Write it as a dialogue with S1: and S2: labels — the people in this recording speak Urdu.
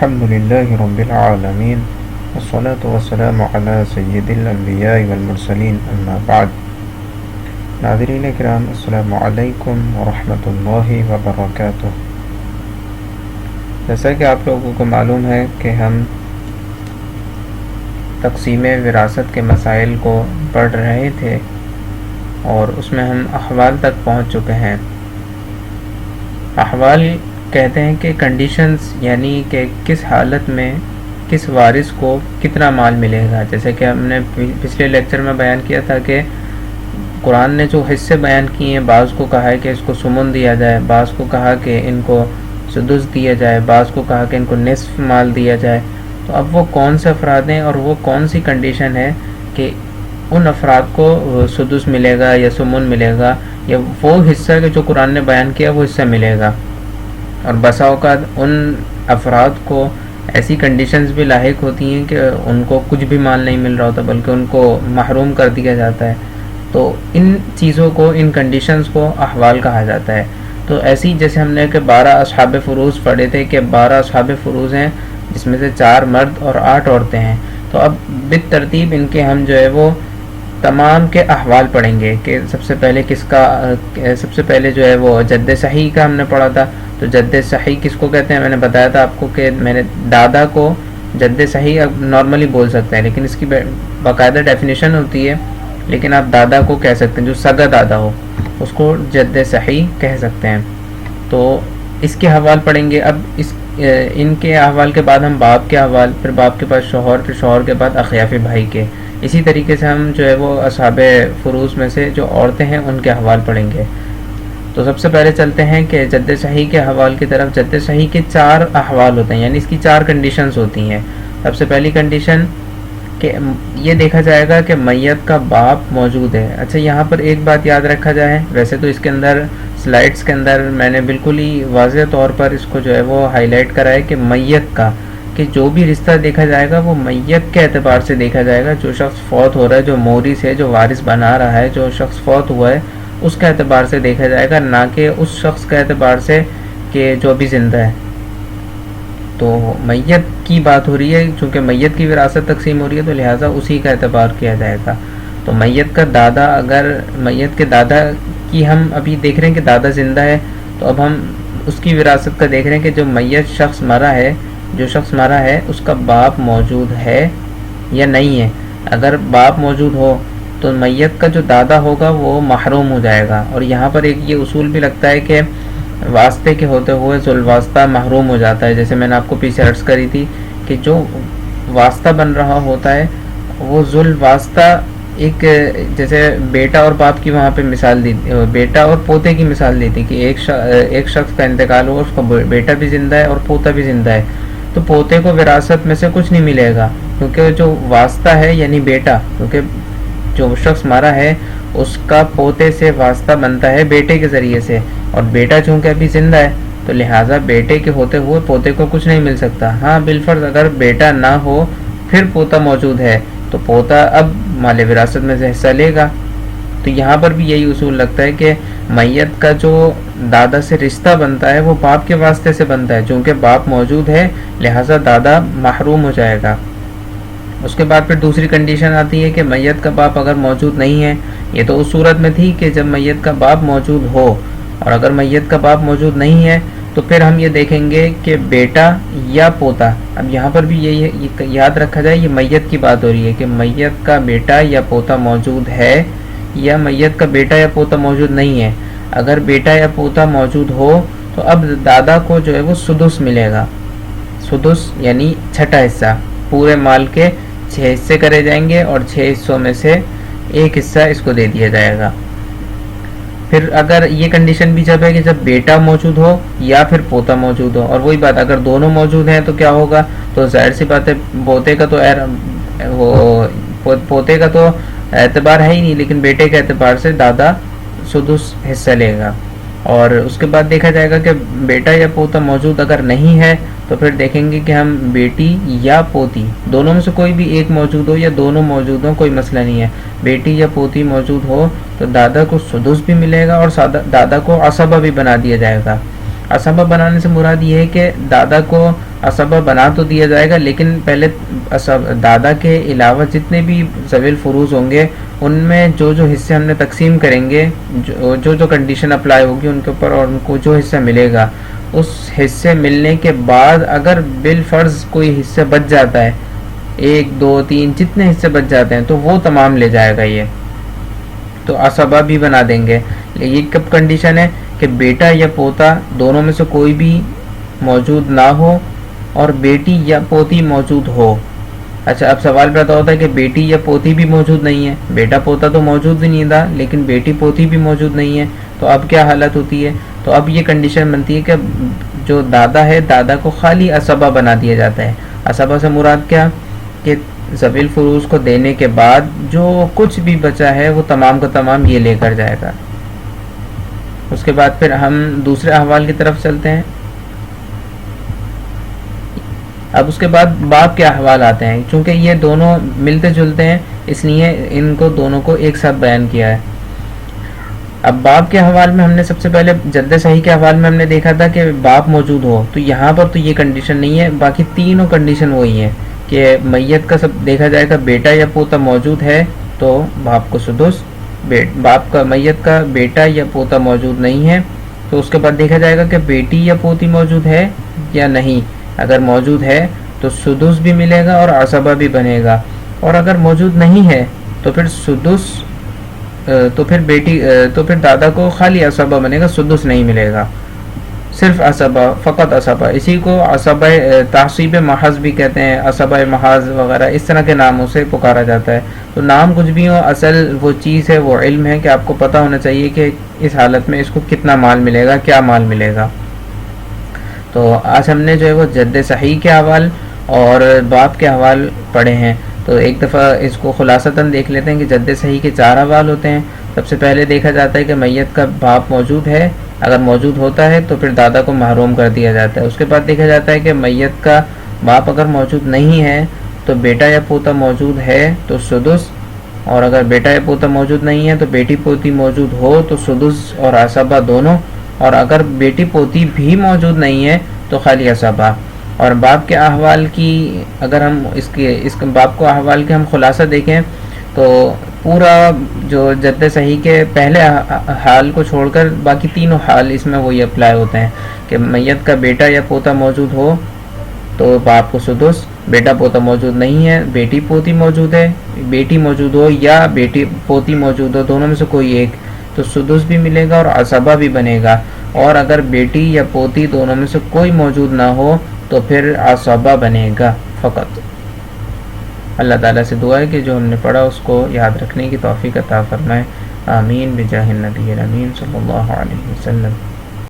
S1: الحمد لله رب العالمين والصلاة والسلام على سید الانبیاء والمرسلین اما بعد. ناظرین کرام، السلام علیکم ورحمۃ اللہ وبرکاتہ. جیسا کہ آپ لوگوں کو معلوم ہے کہ ہم تقسیم وراثت کے مسائل کو پڑھ رہے تھے اور اس میں ہم احوال تک پہنچ چکے ہیں. احوال کہتے ہیں کہ کنڈیشنز، یعنی کہ کس حالت میں کس وارث کو کتنا مال ملے گا. جیسے کہ ہم نے پچھلے لیکچر میں بیان کیا تھا کہ قرآن نے جو حصے بیان کیے ہیں، بعض کو کہا ہے کہ اس کو سمن دیا جائے، بعض کو کہا کہ ان کو سدس دیا جائے، بعض کو کہا کہ ان کو نصف مال دیا جائے. تو اب وہ کون سے افراد ہیں اور وہ کون سی کنڈیشن ہے کہ ان افراد کو سدس ملے گا یا سمن ملے گا، یا وہ حصہ کہ جو قرآن نے بیان کیا وہ حصہ ملے گا. اور بسا اوقات ان افراد کو ایسی کنڈیشنز بھی لاحق ہوتی ہیں کہ ان کو کچھ بھی مال نہیں مل رہا ہوتا، بلکہ ان کو محروم کر دیا جاتا ہے. تو ان چیزوں کو، ان کنڈیشنز کو احوال کہا جاتا ہے. تو ایسی جیسے ہم نے کہ 12 اصحاب فروض پڑھے تھے کہ 12 اصحاب فروض ہیں جس میں سے 4 مرد اور 8 عورتیں ہیں. تو اب بالترتیب ان کے ہم جو ہے وہ تمام کے احوال پڑھیں گے کہ سب سے پہلے سب سے پہلے جو ہے وہ جد صحیح کا ہم نے پڑھا تھا. تو جد صحیح کس کو کہتے ہیں؟ میں نے بتایا تھا آپ کو کہ میں نے دادا کو جد صحیح اب نارملی بول سکتے ہیں، لیکن اس کی باقاعدہ ڈیفینیشن ہوتی ہے. لیکن آپ دادا کو کہہ سکتے ہیں، جو سگا دادا ہو اس کو جد صحیح کہہ سکتے ہیں. تو اس کے احوال پڑھیں گے. اب ان کے احوال کے بعد ہم باپ کے احوال، پھر باپ کے بعد شوہر، پھر شوہر کے بعد اخیاف بھائی کے. اسی طریقے سے ہم جو ہے وہ اصحاب فروض میں سے جو عورتیں ہیں ان کے احوال پڑھیں گے. تو سب سے پہلے چلتے ہیں کہ جد صحیح کے احوال کی طرف. جد صحیح کے 4 احوال ہوتے ہیں، یعنی اس کی 4 کنڈیشنز ہوتی ہیں. سب سے پہلی کنڈیشن کہ یہ دیکھا جائے گا کہ میت کا باپ موجود ہے. اچھا، یہاں پر ایک بات یاد رکھا جائے، ویسے تو اس کے اندر سلائڈز کے اندر میں نے بالکل ہی واضح طور پر اس کو جو ہے وہ ہائی لائٹ کرا ہے کہ میت کا، کہ جو بھی رشتہ دیکھا جائے گا وہ میت کے اعتبار سے دیکھا جائے گا. جو شخص فوت ہو رہا ہے، جو مورث ہے، جو وارث بنا رہا ہے، جو شخص فوت ہوا ہے، اس کا اعتبار سے دیکھا جائے گا، نہ کہ اس شخص کا اعتبار سے کہ جو ابھی زندہ ہے. تو میت کی بات ہو رہی ہے، چونکہ میت کی وراثت تقسیم ہو رہی ہے تو لہٰذا اسی کا اعتبار کیا جائے گا. تو میت کا دادا، اگر میت کے دادا کی ہم ابھی دیکھ رہے ہیں کہ دادا زندہ ہے، تو اب ہم اس کی وراثت کا دیکھ رہے ہیں کہ جو میت شخص مرا ہے، جو شخص مرا ہے اس کا باپ موجود ہے یا نہیں ہے. اگر باپ موجود ہو تو میت کا جو دادا ہوگا وہ محروم ہو جائے گا. اور یہاں پر ایک یہ اصول بھی لگتا ہے کہ واسطے کے ہوتے ہوئے ذو الواسطہ محروم ہو جاتا ہے. جیسے میں نے آپ کو پیچھے عرض کری تھی کہ جو واسطہ بن رہا ہوتا ہے وہ ذو الواسطہ، ایک جیسے بیٹا اور باپ کی وہاں پہ مثال دی، بیٹا اور پوتے کی مثال دی تھی کہ ایک شخص کا انتقال ہوا، اس کا بیٹا بھی زندہ ہے اور پوتا بھی زندہ ہے. تو پوتے کو وراثت میں سے کچھ نہیں ملے گا، کیونکہ جو واسطہ ہے یعنی بیٹا، کیونکہ جو شخص مرا ہے اس کا پوتے سے واسطہ بنتا ہے بیٹے کے ذریعے سے، اور بیٹا چونکہ ابھی زندہ ہے تو لہٰذا بیٹے کے ہوتے ہوئے پوتے کو کچھ نہیں مل سکتا. ہاں بالفرض اگر بیٹا نہ ہو پھر پوتا موجود ہے تو پوتا اب مال وراثت میں سے حصہ لے گا. تو یہاں پر بھی یہی اصول لگتا ہے کہ میت کا جو دادا سے رشتہ بنتا ہے وہ باپ کے واسطے سے بنتا ہے. چونکہ باپ موجود ہے لہٰذا دادا محروم ہو جائے گا. اس کے بعد پھر دوسری کنڈیشن آتی ہے کہ میت کا باپ اگر موجود نہیں ہے. یہ تو اس صورت میں تھی کہ جب میت کا باپ موجود ہو، اور اگر میت کا باپ موجود نہیں ہے تو پھر ہم یہ دیکھیں گے کہ بیٹا یا پوتا. اب یہاں پر بھی یہ یاد رکھا جائے، یہ میت کی بات ہو رہی ہے کہ میت کا بیٹا یا پوتا موجود ہے یا میت کا بیٹا یا پوتا موجود نہیں ہے. اگر بیٹا یا پوتا موجود ہو تو اب دادا کو جو ہے وہ سدس ملے گا. سدس یعنی چھٹا حصہ. پورے مال کے 6 حصے کرے جائیں گے اور 6 حصوں میں سے ایک حصہ اس کو دے دیا جائے گا. پھر اگر یہ کنڈیشن بھی جب ہے کہ جب بیٹا موجود ہو یا پھر پوتا موجود ہو. اور وہی بات، اگر دونوں موجود ہیں تو کیا ہوگا؟ تو ظاہر سی بات ہے پوتے کا تو اعتبار ہے ہی نہیں، لیکن بیٹے کے اعتبار سے دادا سدس حصہ لے گا. اور اس کے بعد دیکھا جائے گا کہ بیٹا یا پوتا موجود اگر نہیں ہے تو پھر دیکھیں گے کہ ہم بیٹی یا پوتی دونوں میں سے کوئی بھی ایک موجود ہو یا دونوں موجود ہوں، کوئی مسئلہ نہیں ہے. بیٹی یا پوتی موجود ہو تو دادا کو سدس بھی ملے گا اور دادا کو عصبہ بھی بنا دیا جائے گا. اسبہ بنانے سے مراد یہ ہے کہ دادا کو اسبہ بنا تو دیا جائے گا، لیکن پہلے دادا کے علاوہ جتنے بھی ذوی الفروض ہوں گے ان میں جو جو حصے ہم نے تقسیم کریں گے، جو جو کنڈیشن اپلائی ہوگی ان کے اوپر، اور ان کو جو حصہ ملے گا اس حصے ملنے کے بعد اگر بالفرض کوئی حصہ بچ جاتا ہے، 1 2 3 جتنے حصے بچ جاتے ہیں تو وہ تمام لے جائے گا، یہ تو اسبہ بھی بنا دیں گے۔ یہ کب کنڈیشن ہے کہ بیٹا یا پوتا دونوں میں سے کوئی بھی موجود نہ ہو اور بیٹی یا پوتی موجود ہو۔ اچھا، اب سوال پیدا ہوتا ہے کہ بیٹی یا پوتی بھی موجود نہیں ہے، بیٹا پوتا تو موجود بھی نہیں تھا لیکن بیٹی پوتی بھی موجود نہیں ہے، تو اب کیا حالت ہوتی ہے؟ تو اب یہ کنڈیشن بنتی ہے کہ جو دادا ہے دادا کو خالی اسبہ بنا دیا جاتا ہے۔ اسبہ سے مراد کیا کہ ذوی الفروض کو دینے کے بعد جو کچھ بھی بچا ہے وہ تمام کا تمام یہ لے کر جائے گا۔ اس کے بعد پھر ہم دوسرے احوال کی طرف چلتے ہیں۔ اب اس کے بعد باپ کے احوال آتے ہیں، چونکہ یہ دونوں ملتے جلتے ہیں اس لیے ان کو دونوں کو ایک ساتھ بیان کیا ہے۔ اب باپ کے احوال میں ہم نے سب سے پہلے جد صحیح کے احوال میں ہم نے دیکھا تھا کہ باپ موجود ہو، تو یہاں پر تو یہ کنڈیشن نہیں ہے، باقی تینوں کنڈیشن وہی ہیں کہ میت کا سب دیکھا جائے گا بیٹا یا پوتا موجود ہے تو باپ کو سدس، باپ کا میت کا بیٹا یا پوتا موجود نہیں ہے تو اس کے بعد دیکھا جائے گا کہ بیٹی یا پوتی موجود ہے یا نہیں، اگر موجود ہے تو سدس بھی ملے گا اور عصبہ بھی بنے گا، اور اگر موجود نہیں ہے تو پھر سدس تو پھر دادا کو خالی عصبہ بنے گا، سدس نہیں ملے گا، صرف عصبہ، فقط عصبہ۔ اسی کو عصبہ تعصیب محض بھی کہتے ہیں، عصبہ محض وغیرہ اس طرح کے ناموں سے پکارا جاتا ہے۔ تو نام کچھ بھی ہو، اصل وہ چیز ہے، وہ علم ہے کہ آپ کو پتہ ہونا چاہیے کہ اس حالت میں اس کو کتنا مال ملے گا، کیا مال ملے گا۔ تو آج ہم نے جو ہے وہ جد صحیح کے احوال اور باپ کے احوال پڑھے ہیں، تو ایک دفعہ اس کو خلاصتاً دیکھ لیتے ہیں کہ جد صحیح کے 4 احوال ہوتے ہیں۔ سب سے پہلے دیکھا جاتا ہے کہ میت کا باپ موجود ہے، اگر موجود ہوتا ہے تو پھر دادا کو محروم کر دیا جاتا ہے۔ اس کے بعد دیکھا جاتا ہے کہ میت کا باپ اگر موجود نہیں ہے تو بیٹا یا پوتا موجود ہے تو سدس، اور اگر بیٹا یا پوتا موجود نہیں ہے تو بیٹی پوتی موجود ہو تو سدس اور عصبہ دونوں، اور اگر بیٹی پوتی بھی موجود نہیں ہے تو خالی عصبہ۔ اور باپ کے احوال کی اگر ہم اس باپ کو احوال کے ہم خلاصہ دیکھیں تو پورا جو جد صحیح کے پہلے حال کو چھوڑ کر باقی تینوں حال اس میں وہی اپلائی ہوتے ہیں کہ میت کا بیٹا یا پوتا موجود ہو تو باپ کو سدس، بیٹا پوتا موجود نہیں ہے، بیٹی پوتی موجود ہے، بیٹی موجود ہو یا بیٹی پوتی موجود ہو، دونوں میں سے کوئی ایک، تو سدس بھی ملے گا اور عصبہ بھی بنے گا، اور اگر بیٹی یا پوتی دونوں میں سے کوئی موجود نہ ہو تو پھر عصبہ بنے گا فقط۔ اللہ تعالیٰ سے دعا ہے کہ جو ہم نے پڑھا اس کو یاد رکھنے کی توفیق عطا فرمائے، آمین بجاہ النبی الامین صلی اللہ علیہ وسلم۔